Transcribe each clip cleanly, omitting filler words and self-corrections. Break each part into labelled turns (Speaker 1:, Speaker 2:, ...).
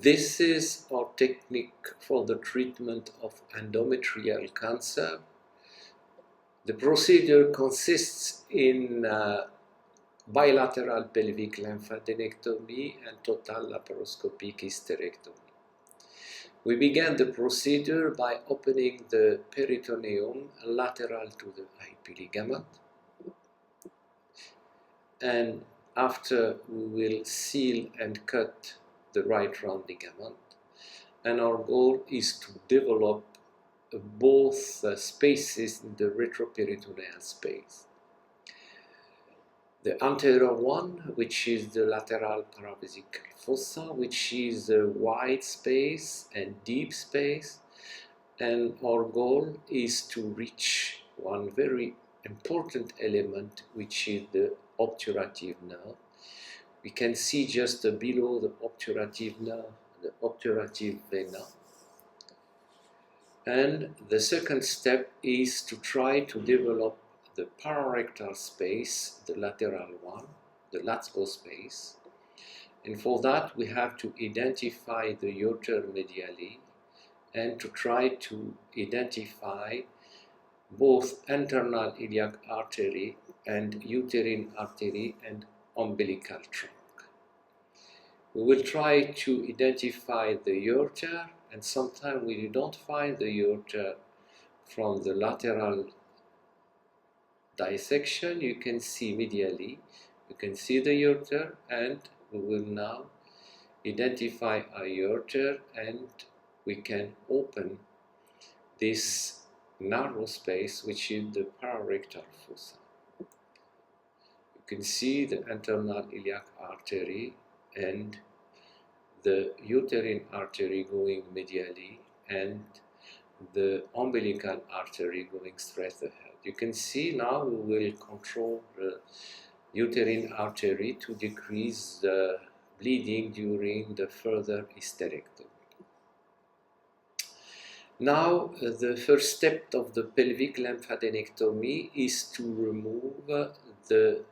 Speaker 1: This is our technique for the treatment of endometrial cancer. The procedure consists in bilateral pelvic lymphadenectomy and total laparoscopic hysterectomy. We began the procedure by opening the peritoneum lateral to the IP ligament, and after we will seal and cut the right round ligament, and our goal is to develop both spaces in the retroperitoneal space. The anterior one, which is the lateral paravesical fossa, which is a wide space and deep space, and our goal is to reach one very important element, which is the obturative nerve. We can see just below the obturative nerve, the obturative vena. And the second step is to try to develop the pararectal space, the lateral one, the LATSCO space. And for that, we have to identify the ureter medially and to try to identify both internal iliac artery and uterine artery and umbilical trunk. We will try to identify the ureter, and sometimes we don't find the ureter from the lateral dissection. You can see medially, you can see the ureter, and we will now identify a ureter, and we can open this narrow space, which is the pararectal fossa. You can see the internal iliac artery and the uterine artery going medially and the umbilical artery going straight ahead. You can see now we will control the uterine artery to decrease the bleeding during the further hysterectomy. Now, the first step of the pelvic lymphadenectomy is to remove the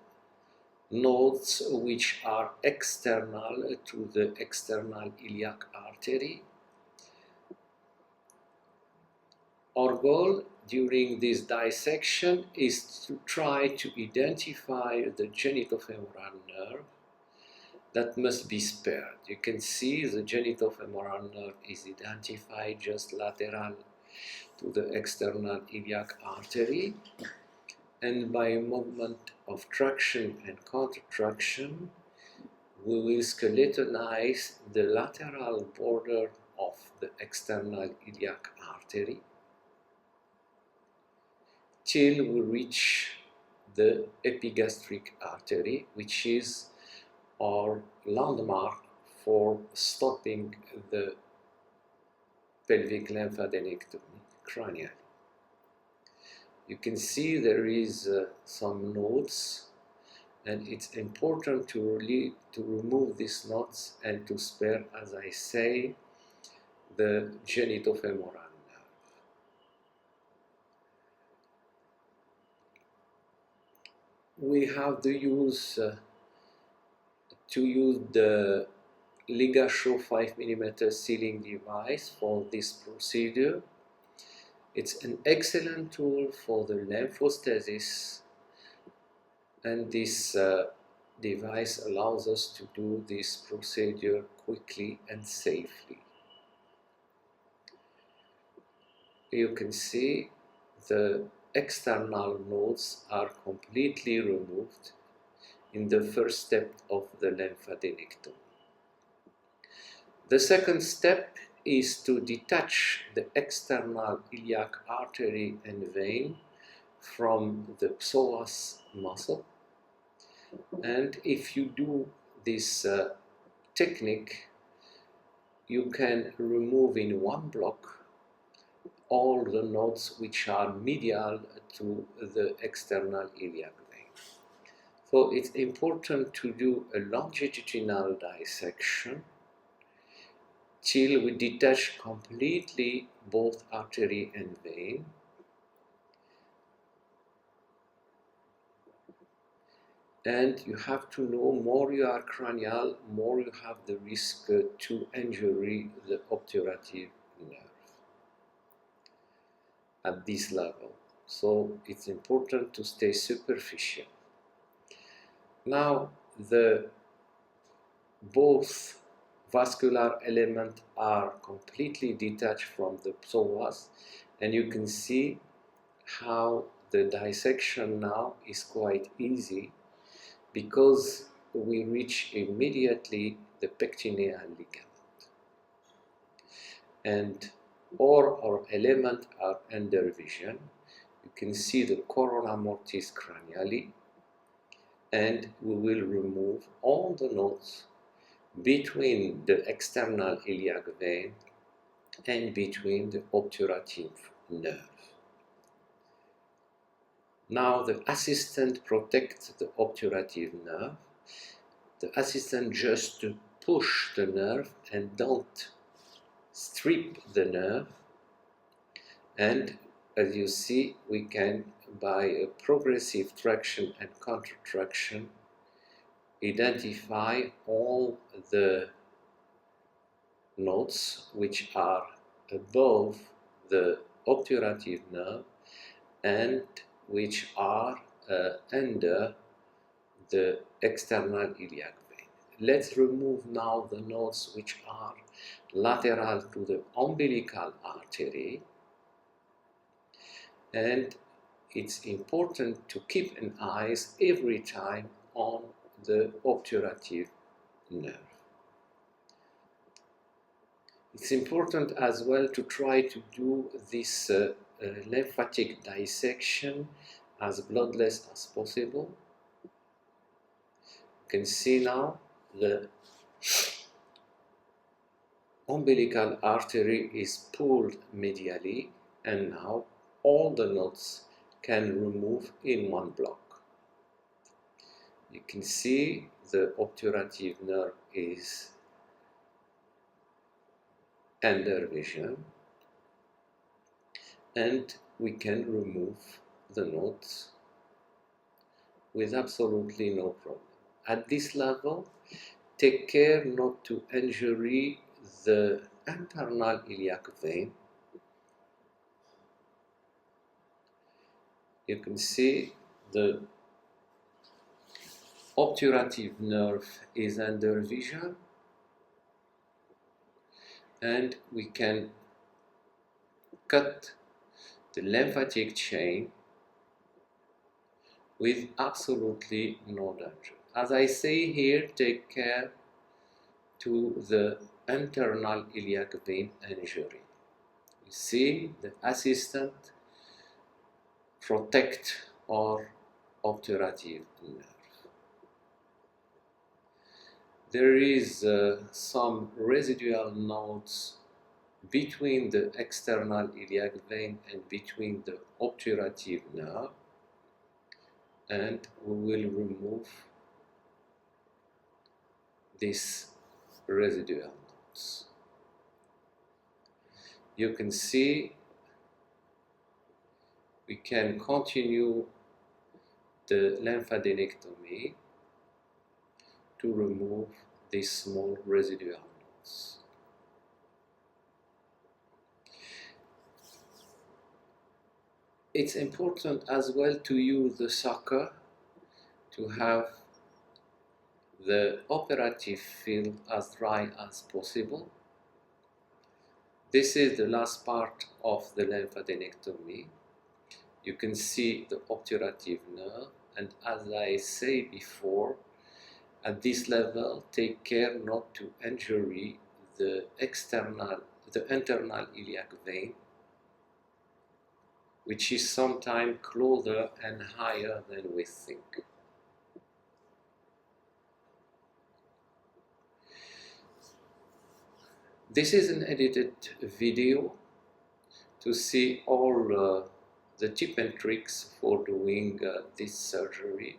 Speaker 1: nodes which are external to the external iliac artery. Our goal during this dissection is to try to identify the genitofemoral nerve that must be spared. You can see the genitofemoral nerve is identified just lateral to the external iliac artery, and by a movement of traction and countertraction, we will skeletonize the lateral border of the external iliac artery till we reach the epigastric artery, which is our landmark for stopping the pelvic lymphadenectomy cranially. You can see there is some nodes, and it's important to remove these nodes and to spare, as I say, the genitofemoral nerve. We have to use the Ligashow 5mm sealing device for this procedure. It's an excellent tool for the lymphostasis, and this device allows us to do this procedure quickly and safely. You can see the external nodes are completely removed in the first step of the lymphadenectomy. The second step is to detach the external iliac artery and vein from the psoas muscle. And if you do this technique, you can remove in one block all the nodes which are medial to the external iliac vein. So it's important to do a longitudinal dissection till we detach completely both artery and vein. And you have to know, more you are cranial, more you have the risk to injury the obturative nerve at this level. So it's important to stay superficial. Now, both vascular elements are completely detached from the psoas, and you can see how the dissection now is quite easy, because we reach immediately the pectineal ligament, and all our elements are under vision. You can see the corona mortis cranially, and we will remove all the nodes between the external iliac vein and between the obturative nerve. Now the assistant protects the obturative nerve. The assistant just to push the nerve and don't strip the nerve. And as you see, we can, by a progressive traction and counter-traction, identify all the nodes which are above the obturative nerve and which are under the external iliac vein. Let's remove now the nodes which are lateral to the umbilical artery, and it's important to keep an eye every time on the obturative nerve. It's important as well to try to do this lymphatic dissection as bloodless as possible. You can see now the umbilical artery is pulled medially, and now all the nodes can remove in one block. You can see the obturative nerve is under vision, and we can remove the nodes with absolutely no problem. At this level, take care not to injure the internal iliac vein. You can see the obturative nerve is under vision, and we can cut the lymphatic chain with absolutely no danger. As I say here, take care to the internal iliac vein injury. You see, the assistant protect our obturative nerve. There is some residual nodes between the external iliac vein and between the obturative nerve, and we will remove these residual nodes. You can see we can continue the lymphadenectomy to remove these small residual nodes. It's important as well to use the sucker to have the operative field as dry as possible. This is the last part of the lymphadenectomy. You can see the obturative nerve, and as I say before, at this level, take care not to injure the internal iliac vein, which is sometimes closer and higher than we think. This is an edited video to see all the tip and tricks for doing this surgery.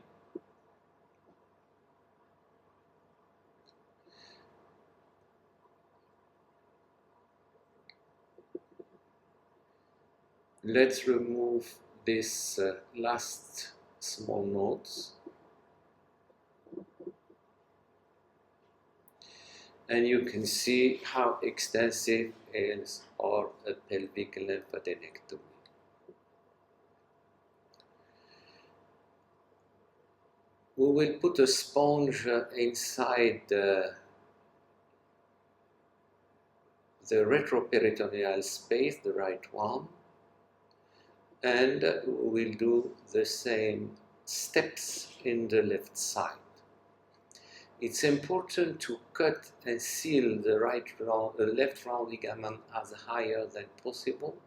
Speaker 1: Let's remove this last small nodes. and you can see how extensive is our pelvic lymphadenectomy. We will put a sponge inside the retroperitoneal space, the right one, and we will do the same steps in the left side. It's important to cut and seal the left round ligament as higher than possible,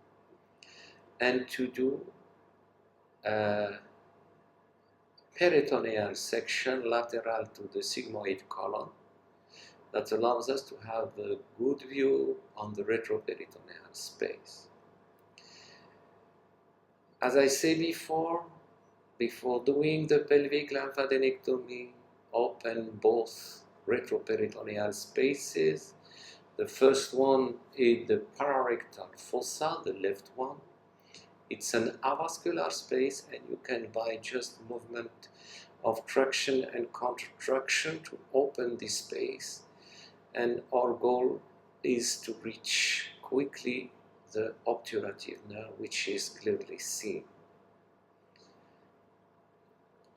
Speaker 1: and to do a peritoneal section lateral to the sigmoid colon that allows us to have a good view on the retroperitoneal space. As I said before doing the pelvic lymphadenectomy, open both retroperitoneal spaces. The first one is the pararectal fossa, the left one. It's an avascular space, and you can, by just movement of traction and contraction, to open this space. And our goal is to reach quickly the obturative nerve, which is clearly seen.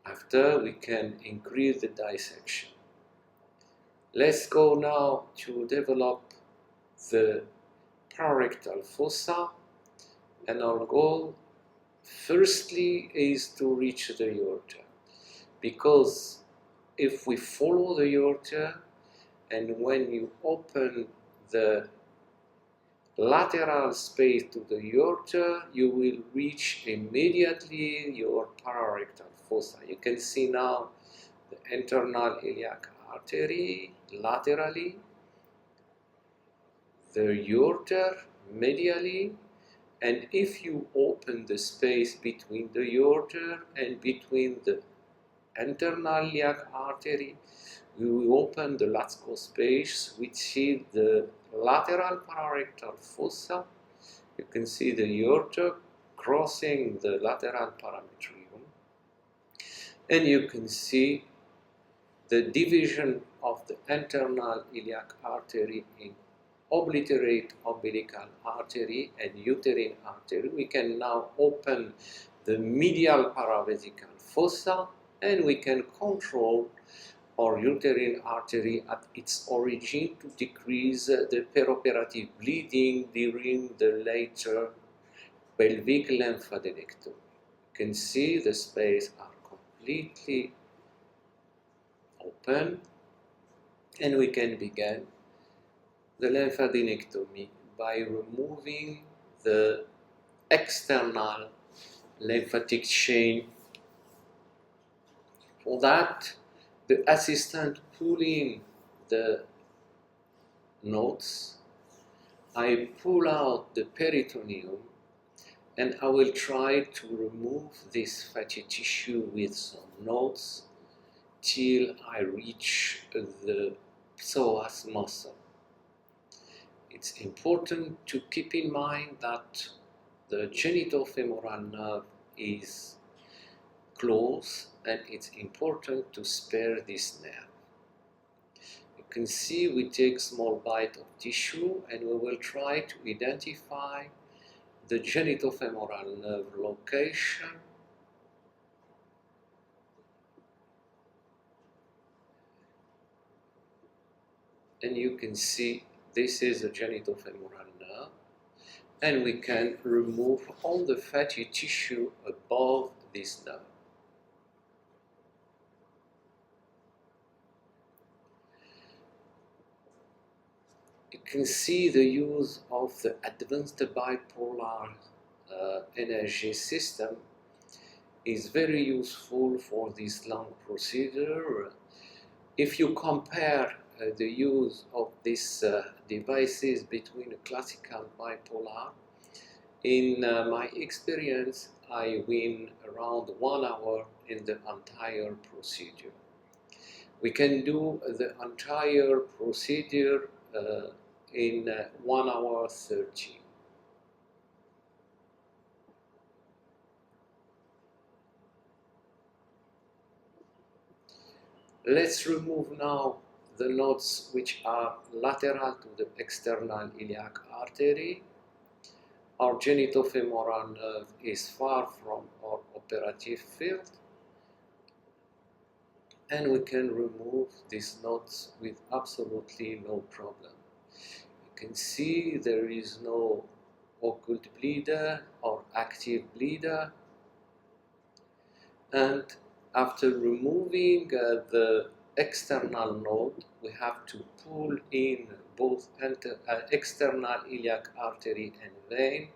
Speaker 1: After, we can increase the dissection. Let's go now to develop the pararectal fossa, and our goal firstly is to reach the ureter, because if we follow the ureter, and when you open the lateral space to the ureter, you will reach immediately your pararectal fossa. You can see now the internal iliac artery laterally, the ureter medially, and if you open the space between the ureter and between the internal iliac artery, we will open the Latsko space, which is the lateral pararectal fossa. You can see the ureter crossing the lateral parametrium, and you can see the division of the internal iliac artery in obliterate umbilical artery and uterine artery. We can now open the medial paravesical fossa, and we can control our uterine artery at its origin to decrease the perioperative bleeding during the later pelvic lymphadenectomy. You can see the space are completely open, and we can begin the lymphadenectomy by removing the external lymphatic chain. For that, the assistant pull in the nodes. I pull out the peritoneum, and I will try to remove this fatty tissue with some nodes till I reach the psoas muscle. It's important to keep in mind that the genitofemoral nerve is close, and it's important to spare this nerve. You can see we take small bite of tissue, and we will try to identify the genitofemoral nerve location. And you can see this is the genitofemoral nerve, and we can remove all the fatty tissue above this nerve. You can see the use of the advanced bipolar energy system is very useful for this long procedure. If you compare the use of these devices between a classical bipolar, in my experience, I win around 1 hour in the entire procedure. We can do the entire procedure in 1 hour 30. Let's remove now the nodes which are lateral to the external iliac artery. Our genitofemoral nerve is far from our operative field, and we can remove these nodes with absolutely no problem. You can see there is no occult bleeder or active bleeder, and after removing the external node, we have to pull in both external iliac artery and vein,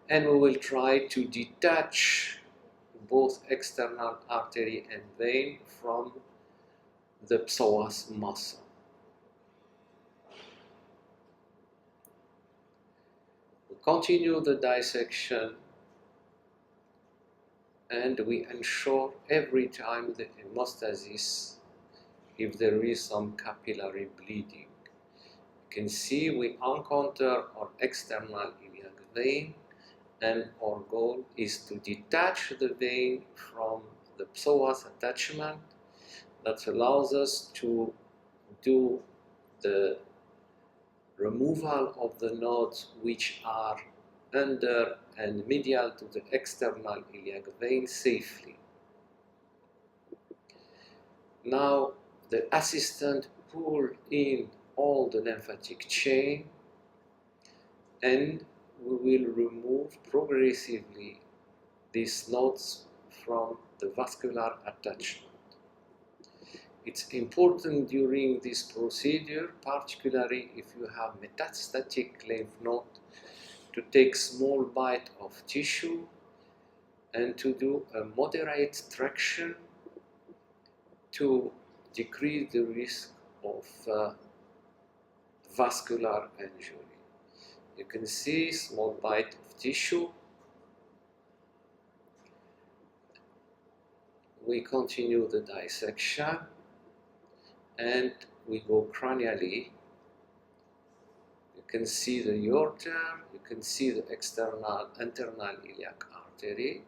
Speaker 1: and we will try to detach both external artery and vein from the psoas muscle. We continue the dissection, and we ensure every time the hemostasis if there is some capillary bleeding. You can see we encounter our external iliac vein, and our goal is to detach the vein from the psoas attachment that allows us to do the removal of the nodes which are under and medial to the external iliac vein safely. Now the assistant pull in all the lymphatic chain, and we will remove progressively these nodes from the vascular attachment. It's important during this procedure, particularly if you have metastatic lymph node, to take small bite of tissue and to do a moderate traction to decrease the risk of vascular injury. You can see small bite of tissue. We continue the dissection, and we go cranially. You can see the ureter, you can see the internal iliac artery.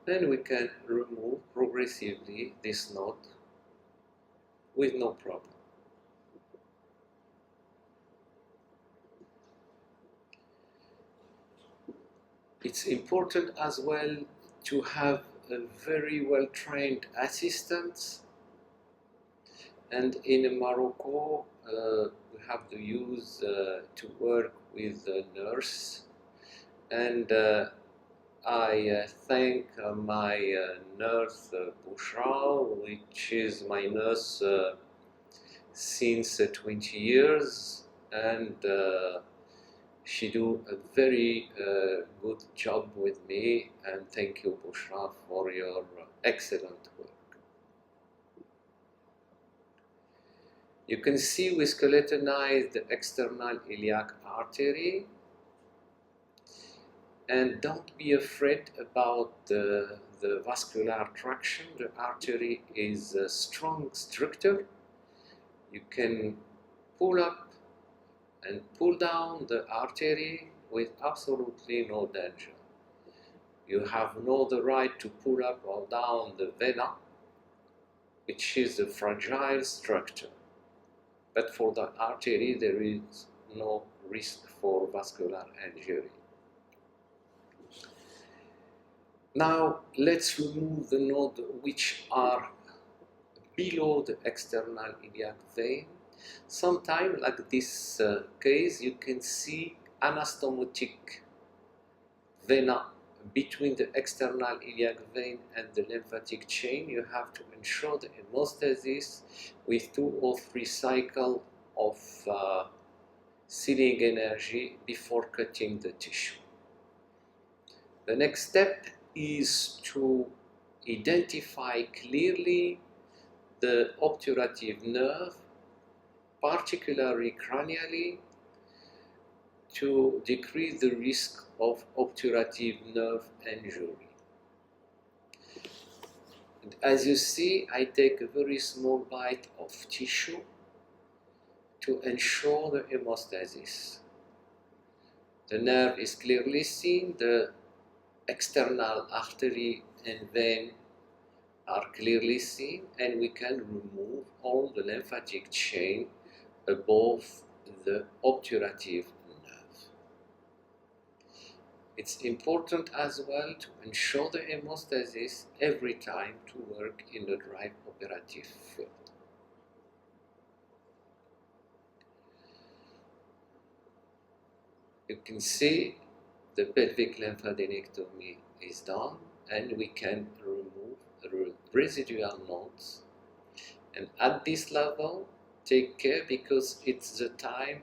Speaker 1: Then we can remove progressively this node with no problem. It's important as well to have a very well-trained assistant, and in Morocco we have to use to work with a nurse, and I thank my nurse Bushra, which is my nurse since 20 years, and she do a very good job with me, and thank you, Bushra, for your excellent work. You can see we skeletonize the external iliac artery, and don't be afraid about the vascular traction. The artery is a strong structure. You can pull up and pull down the artery with absolutely no danger. You have no the right to pull up or down the vena, which is a fragile structure. But for the artery, there is no risk for vascular injury. Now let's remove the nodes which are below the external iliac vein. Sometimes, like this case, you can see anastomotic vena between the external iliac vein and the lymphatic chain. You have to ensure the hemostasis with 2 or 3 cycles of sealing energy before cutting the tissue. The next step is to identify clearly the obturative nerve, particularly cranially, to decrease the risk of obturative nerve injury. And as you see, I take a very small bite of tissue to ensure the hemostasis. The nerve is clearly seen, the external artery and vein are clearly seen, and we can remove all the lymphatic chain above the obturative nerve. It's important as well to ensure the hemostasis every time to work in the dry operative field. You can see the pelvic lymphadenectomy is done, and we can remove residual nodes. And at this level, take care, because it's the time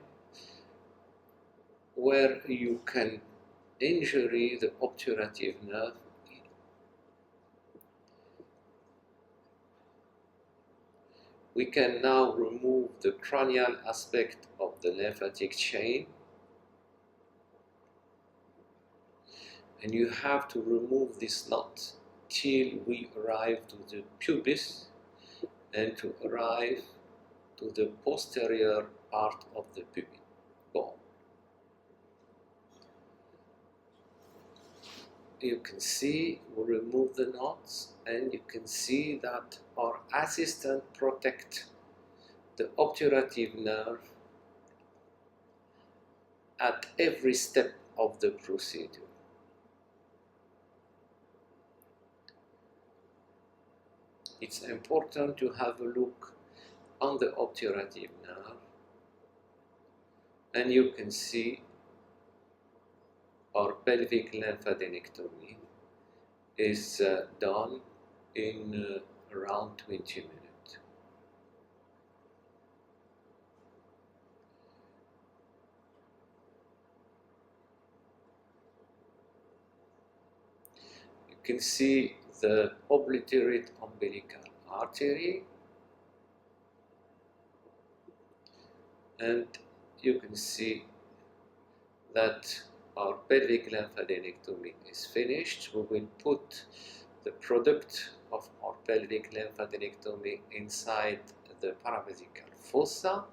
Speaker 1: where you can injure the obturative nerve. We can now remove the cranial aspect of the lymphatic chain, and you have to remove this knot till we arrive to the pubis and to arrive to the posterior part of the pubic bone. You can see we remove the knots, and you can see that our assistant protects the obturative nerve at every step of the procedure. It's important to have a look on the obturative nerve, and you can see our pelvic lymphadenectomy is done in around 20 minutes. You can see the obliterate umbilical artery, and you can see that our pelvic lymphadenectomy is finished. We will put the product of our pelvic lymphadenectomy inside the paravesical fossa,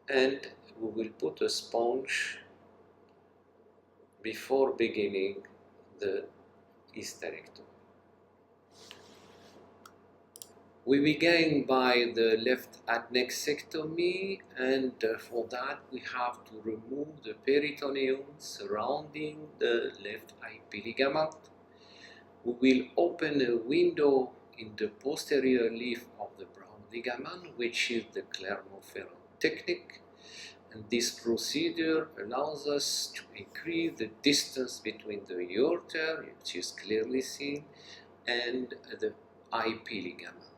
Speaker 1: and we will put a sponge before beginning the hysterectomy. We begin by the left adnexectomy, and for that we have to remove the peritoneum surrounding the left IP ligament. We will open a window in the posterior leaf of the brown ligament, which is the Clermont-Ferrand technique. And this procedure allows us to increase the distance between the ureter, which is clearly seen, and the IP ligament.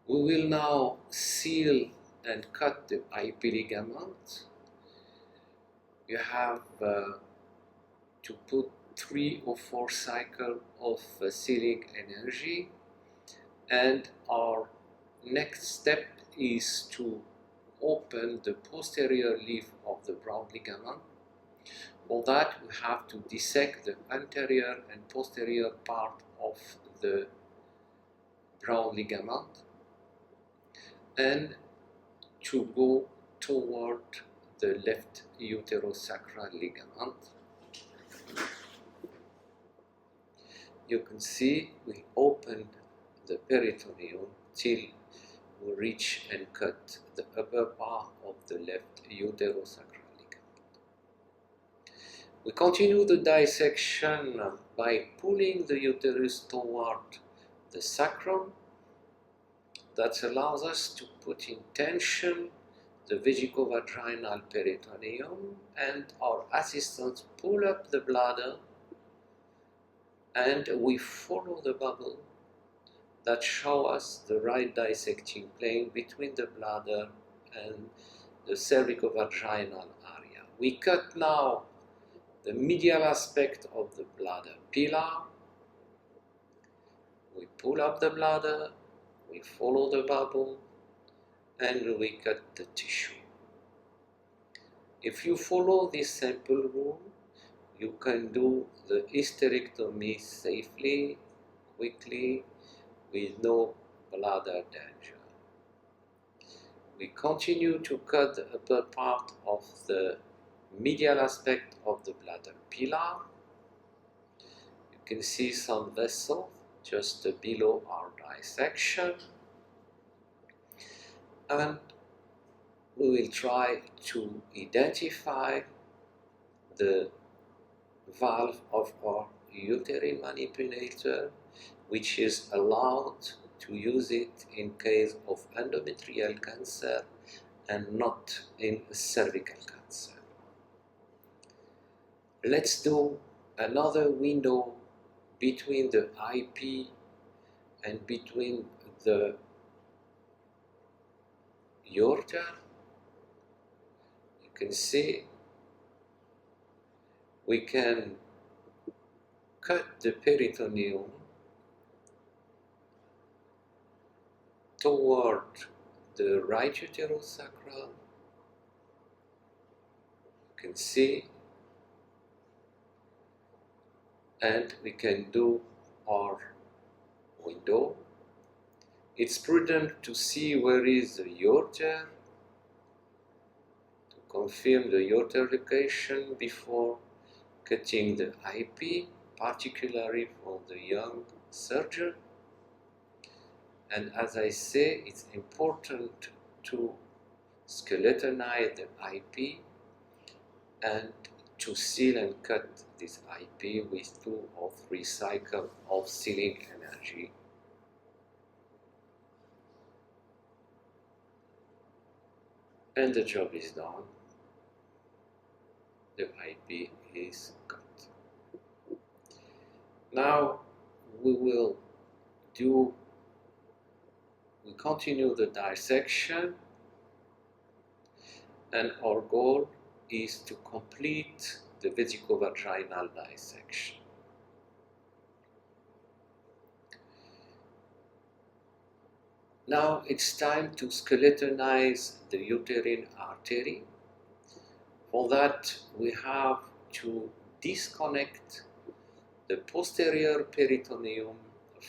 Speaker 1: We will now seal and cut the IP ligament. You have to put 3 or 4 cycles of sealing energy, and our next step is to open the posterior leaf of the brown ligament. For that we have to dissect the anterior and posterior part of the brown ligament, and to go toward the left uterosacral ligament. You can see we opened the peritoneum till we reach and cut the upper part of the left uterosacral ligament. We continue the dissection by pulling the uterus toward the sacrum. That allows us to put in tension the vejicovaginal peritoneum, and our assistants pull up the bladder, and we follow the bubble that show us the right dissecting plane between the bladder and the cervicovaginal area. We cut now the medial aspect of the bladder pillar. We pull up the bladder, we follow the bubble, and we cut the tissue. If you follow this simple rule, you can do the hysterectomy safely, quickly, with no bladder danger. We continue to cut the upper part of the medial aspect of the bladder pillar. can see some vessel just below our dissection, and we will try to identify the valve of our uterine manipulator, which is allowed to use it in case of endometrial cancer and not in cervical cancer. Let's do another window between the IP and between the ureter. You can see we can cut the peritoneum toward the right uterosacral. You can see, and we can do our window. It's prudent to see where is the ureter, to confirm the ureter location before cutting the IP, particularly for the young surgeon. And as I say, it's important to skeletonize the IP and to seal and cut this IP with 2 or 3 cycles of sealing energy. And the job is done. The IP is cut. Now we continue the dissection, and our goal is to complete the vesicovaginal dissection. Now it's time to skeletonize the uterine artery. For that, we have to disconnect the posterior peritoneum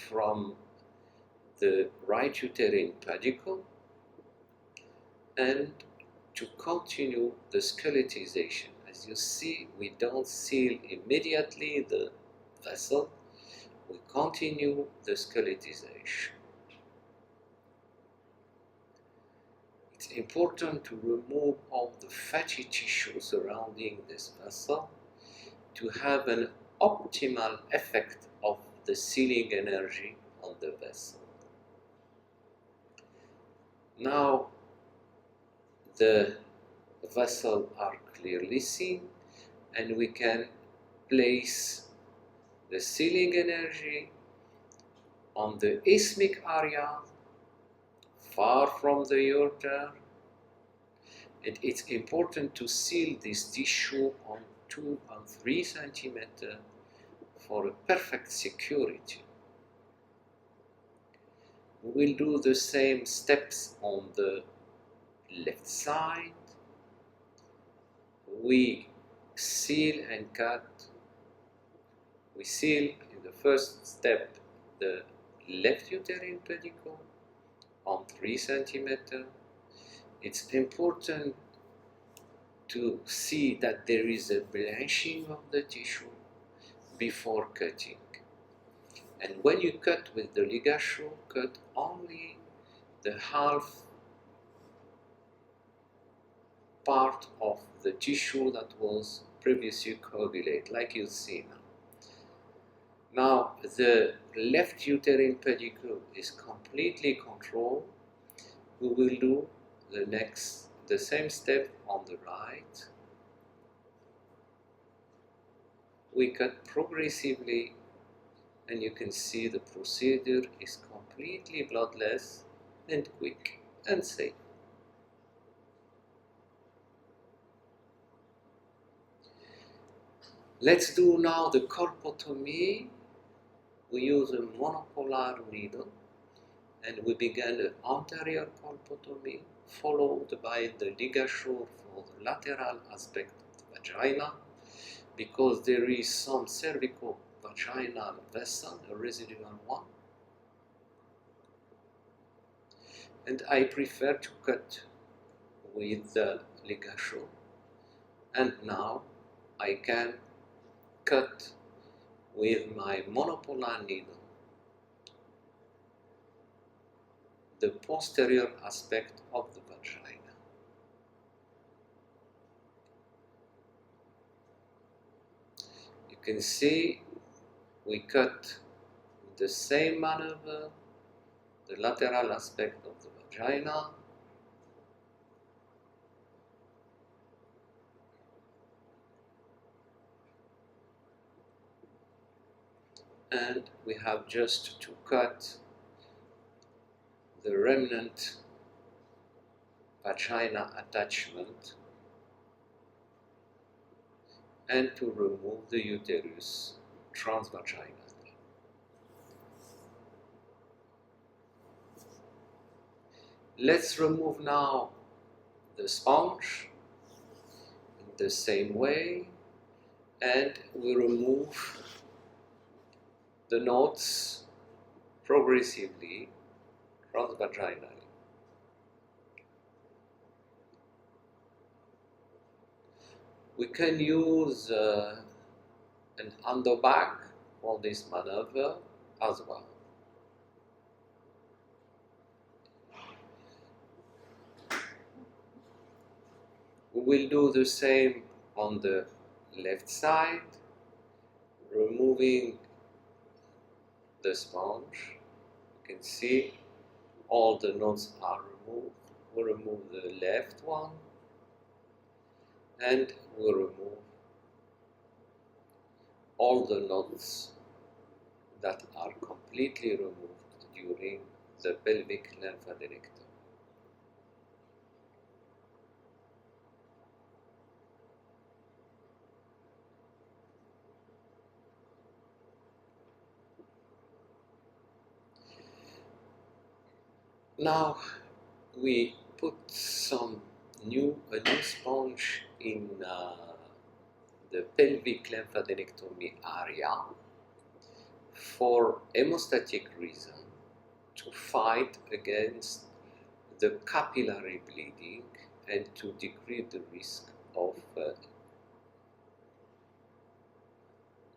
Speaker 1: from the right uterine pedicle and to continue the skeletization. As you see, we don't seal immediately the vessel, we continue the skeletization. It's important to remove all the fatty tissue surrounding this vessel to have an optimal effect of the sealing energy on the vessel. Now the vessels are clearly seen, and we can place the sealing energy on the isthmic area, far from the ureter. And it's important to seal this tissue on 2 and 3 centimeters for a perfect security. We will do the same steps on the left side. We seal and cut. We seal in the first step the left uterine pedicle on 3 centimeters. It's important to see that there is a blanching of the tissue before cutting. And when you cut with the ligature, cut only the half part of the tissue that was previously coagulated, like you see now. Now the left uterine pedicle is completely controlled. We will do the same step on the right. We cut progressively, and you can see the procedure is completely bloodless and quick and safe. Let's do now the colpotomy. We use a monopolar needle, and we begin the anterior colpotomy, followed by the ligature for the lateral aspect of the vagina, because there is some cervico-vaginal vessel, a residual one, and I prefer to cut with the ligature. And now I can cut with my monopolar needle the posterior aspect of the vagina. You can see we cut the same maneuver, the lateral aspect of the vagina, and we have just to cut the remnant vagina attachment and to remove the uterus transvaginally. Let's remove now the sponge in the same way, and we remove the knots progressively transvaginally. We can use an endo bag for this maneuver as well. We will do the same on the left side, removing the sponge. You can see all the knots are removed. We remove the left one, and we remove all the knots that are completely removed during the pelvic lymphadenectomy. Now we put a new sponge in the pelvic lymphadenectomy area for hemostatic reason, to fight against the capillary bleeding and to decrease the risk of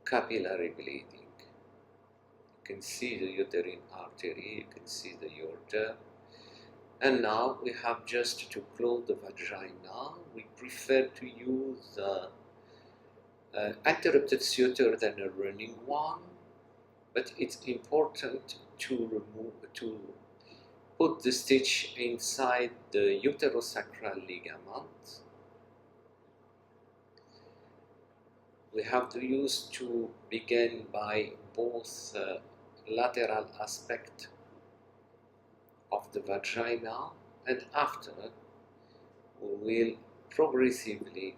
Speaker 1: capillary bleeding. You can see the uterine artery, you can see the ureter. And now we have just to close the vagina. We prefer to use interrupted suture than a running one, but it's important to put the stitch inside the uterosacral ligament. We have to use to begin by both lateral aspect of the vagina, and after we will progressively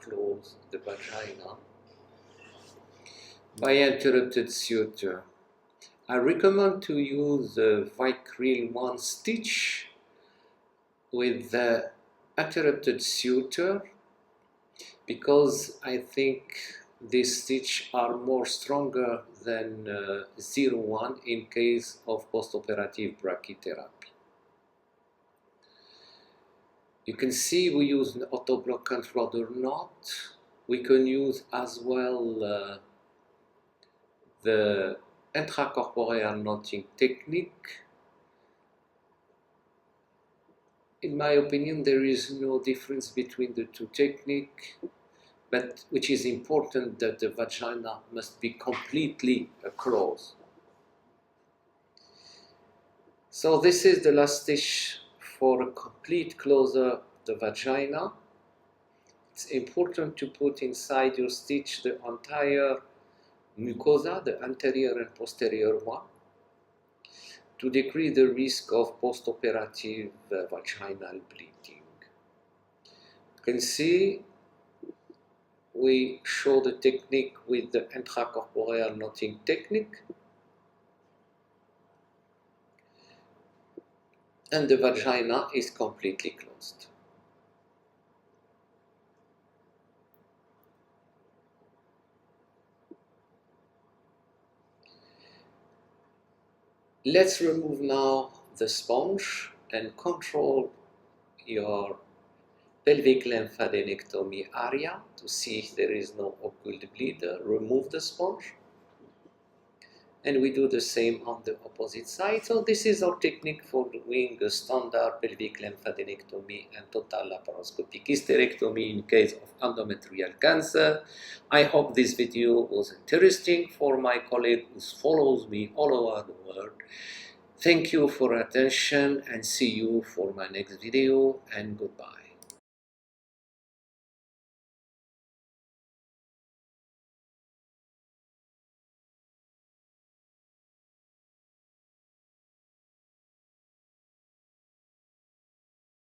Speaker 1: close the vagina by interrupted suture. I recommend to use the Vicryl 1 stitch with the interrupted suture, because I think these stitches are more stronger than 0-1 in case of postoperative brachytherapy. You can see we use an autoblockant rudder knot. We can use as well the intracorporeal knotting technique. In my opinion, there is no difference between the two techniques, but which is important that the vagina must be completely closed. So this is the last stitch for a complete closure of the vagina. It's important to put inside your stitch the entire mucosa, the anterior and posterior one, to decrease the risk of postoperative vaginal bleeding. You can see we show the technique with the intracorporeal knotting technique, and the vagina is completely closed. Let's remove now the sponge and control your pelvic lymphadenectomy area to see if there is no occult bleed. Remove the sponge. and we do the same on the opposite side. So this is our technique for doing a standard pelvic lymphadenectomy and total laparoscopic hysterectomy in case of endometrial cancer. I hope this video was interesting for my colleague who follows me all over the world. Thank you for attention and see you for my next video, and goodbye.